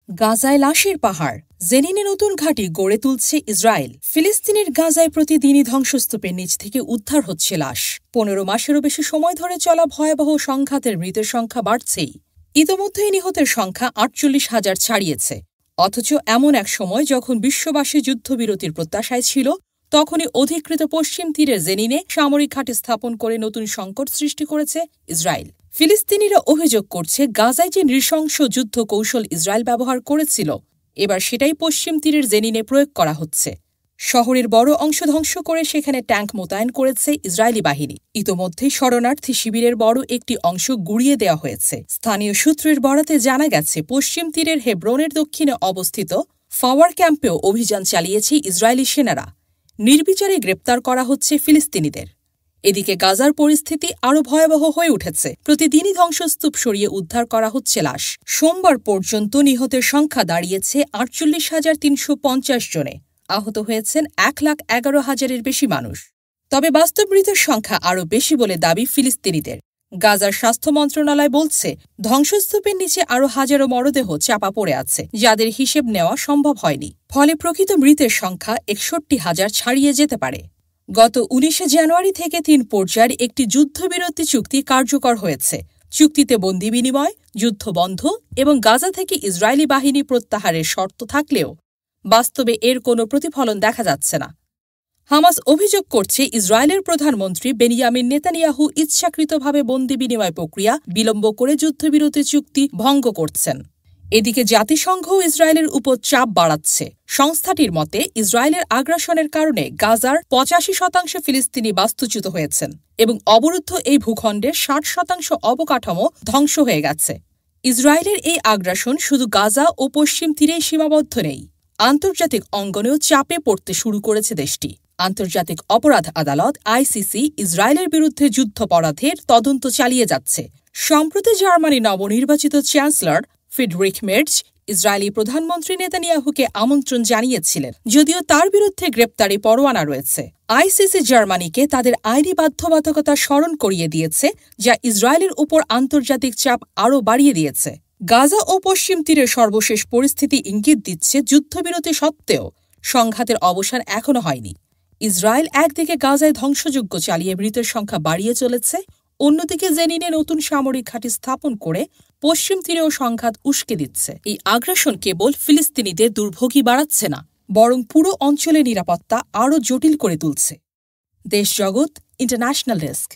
গাজায় লাশের পাহাড়, জেনিনে নতুন ঘাঁটি গড়ে তুলছে ইসরায়েল। ফিলিস্তিনের গাজায় প্রতিদিনই ধ্বংসস্তূপের নিচ থেকে উদ্ধার হচ্ছে লাশ। ১৫ মাসেরও বেশি সময় ধরে চলা ভয়াবহ সংঘাতের মৃতের সংখ্যা বাড়ছেই। ইতোমধ্যেই নিহতের সংখ্যা ৪৮,০০০ ছাড়িয়েছে। অথচ এমন এক সময় যখন বিশ্ববাসী যুদ্ধবিরতির প্রত্যাশায় ছিল, তখনই অধিকৃত পশ্চিম তীরের জেনিনে সামরিক ঘাঁটি স্থাপন করে নতুন সংকট সৃষ্টি করেছে ইসরায়েল। ফিলিস্তিনিরা অভিযোগ করছে, গাজায় যে নৃশংস যুদ্ধ কৌশল ইসরায়েল ব্যবহার করেছিল, এবার সেটাই পশ্চিম তীরের জেনিনে প্রয়োগ করা হচ্ছে। শহরের বড় অংশ ধ্বংস করে সেখানে ট্যাঙ্ক মোতায়েন করেছে ইসরায়েলি বাহিনী। ইতোমধ্যেই শরণার্থী শিবিরের বড় একটি অংশ গুঁড়িয়ে দেওয়া হয়েছে। স্থানীয় সূত্রের বরাতে জানা গেছে, পশ্চিম তীরের হেব্রনের দক্ষিণে অবস্থিত ফাওয়ার ক্যাম্পেও অভিযান চালিয়েছে ইসরায়েলি সেনারা। নির্বিচারে গ্রেপ্তার করা হচ্ছে ফিলিস্তিনিদের। এদিকে গাজার পরিস্থিতি আরও ভয়াবহ হয়ে উঠেছে। প্রতিদিনই ধ্বংসস্তূপ সরিয়ে উদ্ধার করা হচ্ছে লাশ। সোমবার পর্যন্ত নিহতের সংখ্যা দাঁড়িয়েছে ৪৮,৩৫০ জনে। আহত হয়েছেন ১,১১,০০০-এর বেশি মানুষ। তবে বাস্তব মৃতের সংখ্যা আরও বেশি বলে দাবি ফিলিস্তিনিদের। গাজার স্বাস্থ্য মন্ত্রণালয় বলছে, ধ্বংসস্তূপের নিচে আরও হাজারো মরদেহ চাপা পড়ে আছে, যাদের হিসেব নেওয়া সম্ভব হয়নি। ফলে প্রকৃত মৃতের সংখ্যা ৬১,০০০ ছাড়িয়ে যেতে পারে। গত ১৯ জানুয়ারি থেকে ৩ পর্যায়ের একটি যুদ্ধবিরতি চুক্তি কার্যকর হয়েছে। চুক্তিতে বন্দি বিনিময়, যুদ্ধবন্ধ এবং গাজা থেকে ইসরায়েলি বাহিনী প্রত্যাহারের শর্ত থাকলেও বাস্তবে এর কোনো প্রতিফলন দেখা যাচ্ছে না। হামাস অভিযোগ করছে, ইসরায়েলের প্রধানমন্ত্রী বেনিয়ামিন নেতানিয়াহু ইচ্ছাকৃতভাবে বন্দি বিনিময় প্রক্রিয়া বিলম্ব করে যুদ্ধবিরতি চুক্তি ভঙ্গ করছেন। এদিকে জাতিসংঘও ইসরায়েলের উপর চাপ বাড়াচ্ছে। সংস্থাটির মতে, ইসরায়েলের আগ্রাসনের কারণে গাজার ৮৫% ফিলিস্তিনি বাস্তুচ্যুত হয়েছেন এবং অবরুদ্ধ এই ভূখণ্ডের ৬০% অবকাঠামো ধ্বংস হয়ে গেছে। ইসরায়েলের এই আগ্রাসন শুধু গাজা ও পশ্চিম তীরেই সীমাবদ্ধ নেই। আন্তর্জাতিক অঙ্গনেও চাপে পড়তে শুরু করেছে দেশটি। আন্তর্জাতিক অপরাধ আদালত ICC ইসরায়েলের বিরুদ্ধে যুদ্ধাপরাধের তদন্ত চালিয়ে যাচ্ছে। সম্প্রতি জার্মানি নবনির্বাচিত চ্যান্সেলর ফ্রিডরিখ মের্জ ইসরায়েলি প্রধানমন্ত্রী নেতানিয়াহুকে আমন্ত্রণ জানিয়েছিলেন, যদিও তার বিরুদ্ধে গ্রেপ্তারি পরোয়ানা রয়েছে। ICC জার্মানিকে তাদের আইনি বাধ্যবাধকতা স্মরণ করিয়ে দিয়েছে, যা ইসরায়েলের উপর আন্তর্জাতিক চাপ আরও বাড়িয়ে দিয়েছে। গাজা ও পশ্চিম তীরের সর্বশেষ পরিস্থিতি ইঙ্গিত দিচ্ছে, যুদ্ধবিরতি সত্ত্বেও সংঘাতের অবসান এখনও হয়নি। ইসরায়েল একদিকে গাজায় ধ্বংসযজ্ঞ চালিয়ে মৃতের সংখ্যা বাড়িয়ে চলেছে, অন্যদিকে জেনিনে নতুন সামরিক ঘাঁটি স্থাপন করে পশ্চিম তীরেও সংঘাত উস্কে দিচ্ছে। এই আগ্রাসন কেবল ফিলিস্তিনিদের দুর্ভোগই বাড়াচ্ছে না, বরং পুরো অঞ্চলের নিরাপত্তা আরও জটিল করে তুলছে। দেশ জগৎ ইন্টারন্যাশনাল ডেস্ক।